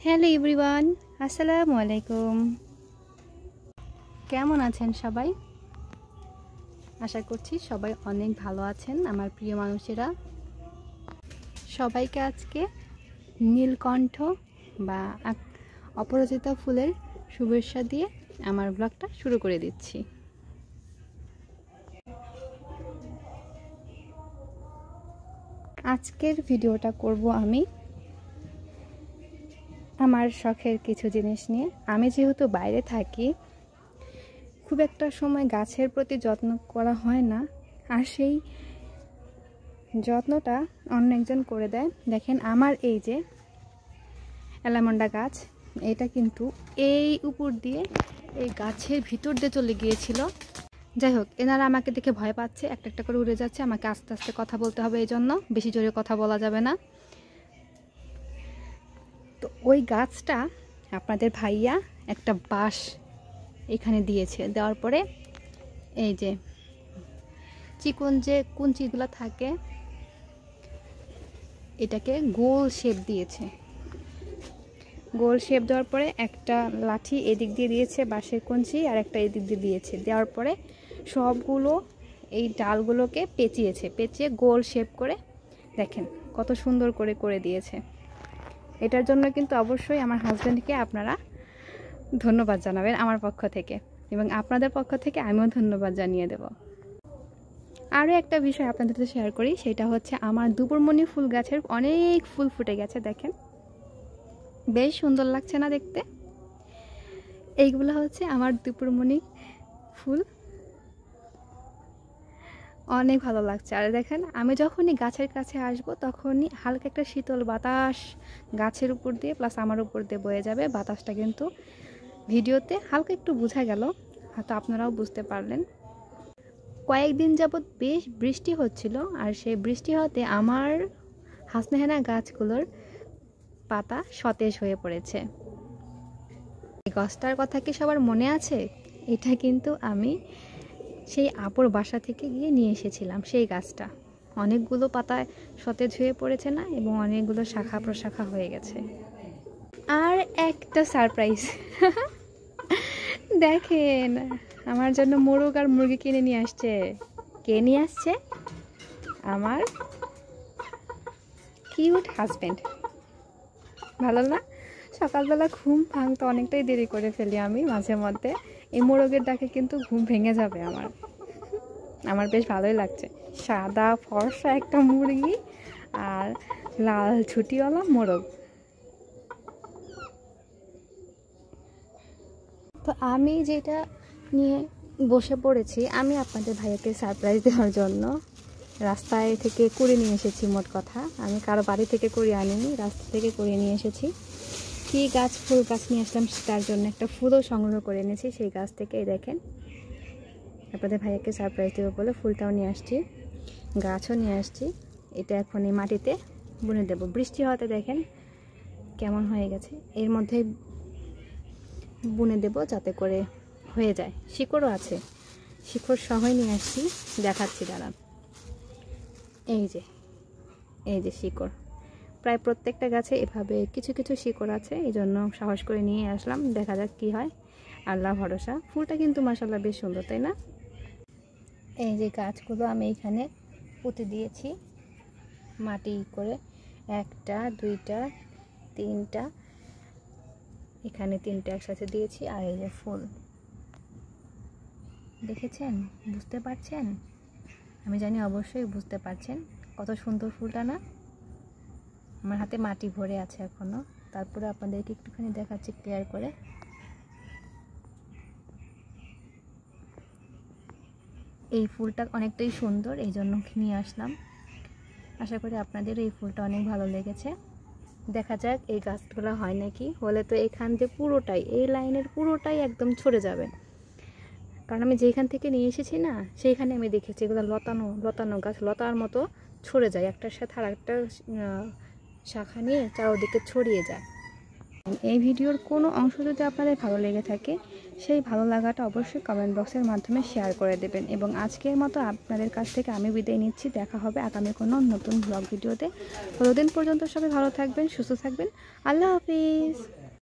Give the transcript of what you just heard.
Hello everyone, আসসালামু আলাইকুম। কেমন আছেন সবাই? আশা করছি সবাই অনেক ভালো আছেন। আমার প্রিয় মানুষেরা, সবাইকে আজকে নীলকণ্ঠ বা অপরাজিতা ফুলের শুভেচ্ছা দিয়ে আমার ব্লগটা শুরু করে দিচ্ছি। আজকের ভিডিওটা করব আমি আমার শখের কিছু জিনিস নিয়ে। আমি যেহেতু বাইরে থাকি, খুব একটা সময় গাছের প্রতি যত্ন করা হয় না, আর সেই যত্নটা অন্য একজন করে দেয়। দেখেন, আমার এই যে অ্যালামন্ডা গাছ, এটা কিন্তু এই উপর দিয়ে এই গাছের ভিতর দিয়ে চলে গিয়েছিল। যাই হোক, এনারা আমাকে দেখে ভয় পাচ্ছে, একটা একটা করে উড়ে যাচ্ছে। আমাকে আস্তে আস্তে কথা বলতে হবে, এই জন্য বেশি জোরে কথা বলা যাবে না। তো ওই গাছটা আপনাদের ভাইয়া একটা বাঁশ এখানে দিয়েছে, দেওয়ার পরে এই যে চিকন যে কুঞ্চিগুলো থাকে, এটাকে গোল শেপ দিয়েছে। গোল শেপ দেওয়ার পরে একটা লাঠি এদিক দিয়ে দিয়েছে, বাঁশের কঞ্চি, আর একটা এদিক দিয়ে দিয়েছে। দেওয়ার পরে সবগুলো এই ডালগুলোকে পেঁচিয়ে গোল শেপ করে দেখেন কত সুন্দর করে করে দিয়েছে। এটার জন্য কিন্তু অবশ্যই আমার হাজব্যান্ডকে আপনারা ধন্যবাদ জানাবেন আমার পক্ষ থেকে, এবং আপনাদের পক্ষ থেকে আমিও ধন্যবাদ জানিয়ে দেব। আরও একটা বিষয় আপনাদের সাথে শেয়ার করি, সেটা হচ্ছে আমার দুপুরমণি ফুল গাছের অনেক ফুল ফুটে গেছে। দেখেন বেশ সুন্দর লাগছে না দেখতে? এইগুলো হচ্ছে আমার দুপুরমণি ফুল, অনেক ভালো লাগছে। আর দেখেন, আমি যখনই গাছের কাছে আসব তখনই হালকা একটা শীতল বাতাস গাছের উপর দিয়ে প্লাস আমার উপর দিয়ে বয়ে যাবে। বাতাসটা কিন্তু ভিডিওতে হালকা একটু বোঝা গেল, হয়তো আপনারাও বুঝতে পারলেন। কয়েকদিন যাবৎ বেশ বৃষ্টি হচ্ছিল, আর সেই বৃষ্টি হতে আমার হাসনাহেনা গাছগুলোর পাতা সতেজ হয়ে পড়েছে। এই গাছটার কথা কি সবার মনে আছে? এটা কিন্তু আমি সেই আপুর বাসা থেকে গিয়ে নিয়ে এসেছিলাম সেই গাছটা। অনেকগুলো পাতা সতেজ হয়ে পড়েছে না, এবং অনেকগুলো শাখা প্রশাখা হয়ে গেছে। আর একটা সারপ্রাইজ দেখেন, আমার জন্য মোরগ আর মুরগি কিনে নিয়ে আসছে। কে নিয়ে আসছে? আমার কিউট হাজব্যান্ড। ভালো না? সকালবেলা ঘুম ভাঙতে অনেকটাই দেরি করে ফেলি আমি মাঝে মধ্যে। এই মোরগের ডাকে কিন্তু ঘুম ভেঙে যাবে আমার বেশ ভালোই লাগছে। সাদা ফর্সা একটা মুরগি আর লাল ছুটিওয়ালা মোরগ। তো আমি যেটা নিয়ে বসে পড়েছি, আমি আপনাদের ভাইয়াকে সারপ্রাইজ দেওয়ার জন্য রাস্তায় থেকে কুড়িয়ে নিয়ে এসেছি। মোট কথা, আমি কারো বাড়ি থেকে কুড়িয়ে আনিনি, রাস্তা থেকে কুড়িয়ে নিয়ে এসেছি। কী গাছ? ফুল গাছ নিয়ে আসলাম, তার জন্য একটা ফুলও সংগ্রহ করে এনেছি সেই গাছ থেকে। এই দেখেন, আপনাদের ভাইয়াকে সারপ্রাইজ দেবো বলে ফুলটাও নিয়ে আসছি, গাছও নিয়ে আসছি। এটা এখন এই মাটিতে বুনে দেব। বৃষ্টি হওয়াতে দেখেন কেমন হয়ে গেছে, এর মধ্যে বুনে দেব যাতে করে হয়ে যায়। শিকড়ও আছে, শিকড় সহই নিয়ে আসছি, দেখাচ্ছি দাঁড়ান। এই যে শিকড়, প্রায় প্রত্যেকটা গাছে এভাবে কিছু কিছু শিকড় আছে, এই জন্য সাহস করে নিয়ে আসলাম। দেখা যাক কি হয়, আল্লাহ ভরসা। ফুলটা কিন্তু মাশাআল্লাহ বেশ সুন্দর, তাই না? এই যে গাছগুলো আমি এখানে পুঁতে দিয়েছি মাটি করে, একটা দুইটা তিনটা, এখানে তিনটা একসাথে দিয়েছি। আর এই যে ফুল দেখেছেন, বুঝতে পারছেন? আমি জানি অবশ্যই বুঝতে পারছেন কত সুন্দর ফুলটা না? আমার হাতে মাটি ভরে আছে এখনো, তারপরে আপনাদেরকে একটুখানি দেখাচ্ছি ক্লিয়ার করে। এই ফুলটা অনেকটাই সুন্দর, এই জন্য নিয়ে আসলাম। আশা করি আপনাদের এই ফুলটা অনেক ভালো লেগেছে। দেখা যাক এই গাছগুলো হয় নাকি। হলে তো এখান থেকে পুরোটাই, এই লাইনের পুরোটাই একদম ছড়ে যাবে, কারণ আমি যেখান থেকে নিয়ে এসেছি না, সেইখানে আমি দেখেছি এগুলো লতানো গাছ, লতার মতো ছড়ে যায়, একটার সাথে আর একটা শাখা নিয়ে চারদিকে ছড়িয়ে যায়। এই ভিডিওর কোনো অংশ যদি আপনাদের ভালো লেগে থাকে, সেই ভালো লাগাটা অবশ্যই কমেন্ট বক্সের মাধ্যমে শেয়ার করে দেবেন। এবং আজকের মতো আপনাদের কাছ থেকে আমি বিদায় নিচ্ছি। দেখা হবে আগামী কোনো নতুন ব্লগ ভিডিওতে। ততদিন পর্যন্ত সবাই ভালো থাকবেন, সুস্থ থাকবেন। আল্লাহ হাফিজ।